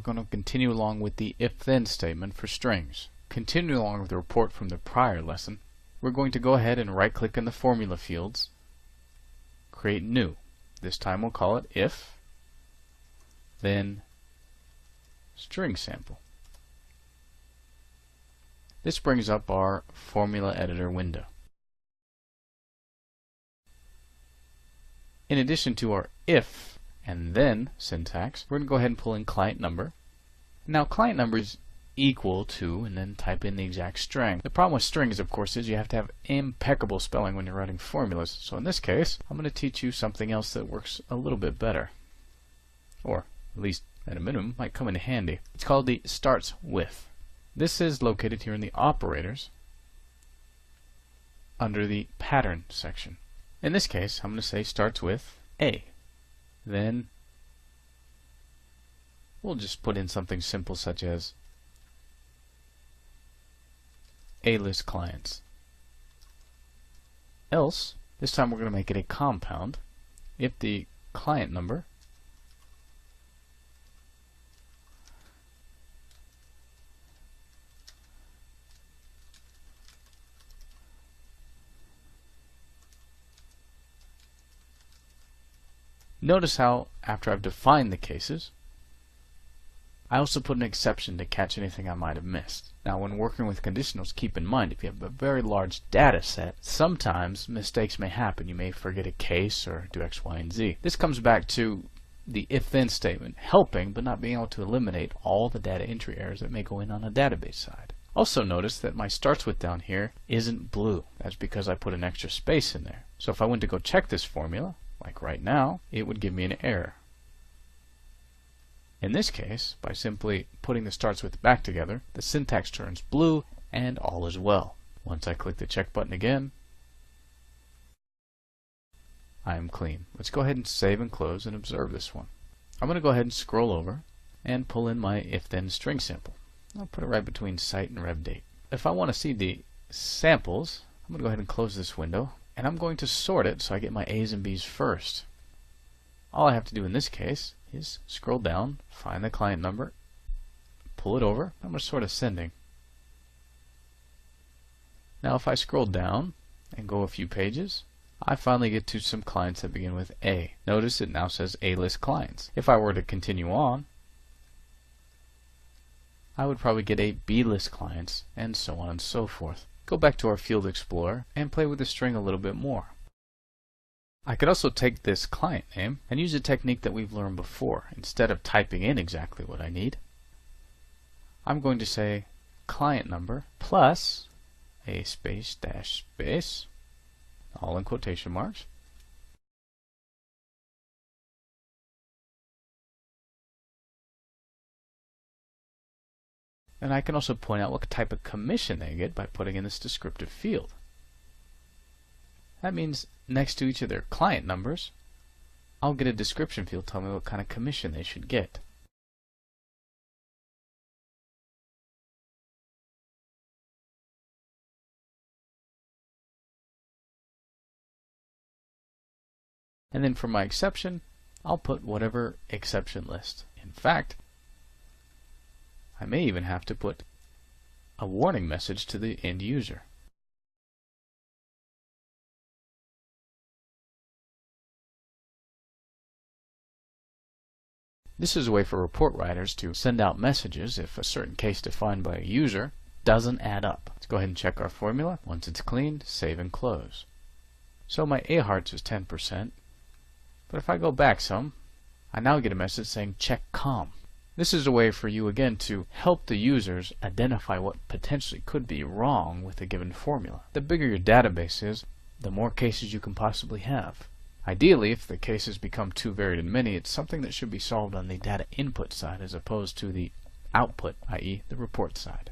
going to continue along with the if-then statement for strings. Continuing along with the report from the prior lesson, we're going to go ahead and right-click in the formula fields, create new. This time we'll call it if, then string sample. This brings up our formula editor window. In addition to our if and then syntax, we're going to go ahead and pull in client number. Now client number is equal to, and then type in the exact string. The problem with strings, of course, is you have to have impeccable spelling when you're writing formulas. So in this case, I'm going to teach you something else that works a little bit better. Or, at least at a minimum, might come in handy. It's called the starts with. This is located here in the operators under the pattern section. In this case, I'm going to say starts with A. Then we'll just put in something simple such as A-list clients. Else, this time we're going to make it a compound if the client number Notice how, after I've defined the cases, I also put an exception to catch anything I might have missed. Now, when working with conditionals, keep in mind, if you have a very large data set, sometimes mistakes may happen. You may forget a case or do X, Y, and Z. This comes back to the if-then statement, helping but not being able to eliminate all the data entry errors that may go in on a database side. Also notice that my starts with down here isn't blue. That's because I put an extra space in there. So if I went to go check this formula, like right now, it would give me an error. In this case, by simply putting the starts with back together, the syntax turns blue and all is well. Once I click the check button again, I am clean. Let's go ahead and save and close and observe this one. I'm going to go ahead and scroll over and pull in my if-then string sample. I'll put it right between site and rev date. If I want to see the samples, I'm going to go ahead and close this window. And I'm going to sort it so I get my A's and B's first. All I have to do in this case is scroll down, find the client number, pull it over. I'm going to sort ascending. Now if I scroll down and go a few pages, I finally get to some clients that begin with A. Notice it now says A-list clients. If I were to continue on, I would probably get a B-list clients, and so on and so forth. Go back to our Field Explorer and play with the string a little bit more. I could also take this client name and use a technique that we've learned before. Instead of typing in exactly what I need, I'm going to say client number plus a space dash space, all in quotation marks, and I can also point out what type of commission they get by putting in this descriptive field. That means next to each of their client numbers, I'll get a description field telling me what kind of commission they should get. And then for my exception, I'll put whatever exception list. In fact, I may even have to put a warning message to the end user. This is a way for report writers to send out messages if a certain case defined by a user doesn't add up. Let's go ahead and check our formula. Once it's cleaned, save and close. So my A hearts is 10%, but if I go back some, I now get a message saying check COM. This is a way for you again to help the users identify what potentially could be wrong with a given formula. The bigger your database is, the more cases you can possibly have. Ideally, if the cases become too varied and many, it's something that should be solved on the data input side as opposed to the output, i.e. the report side.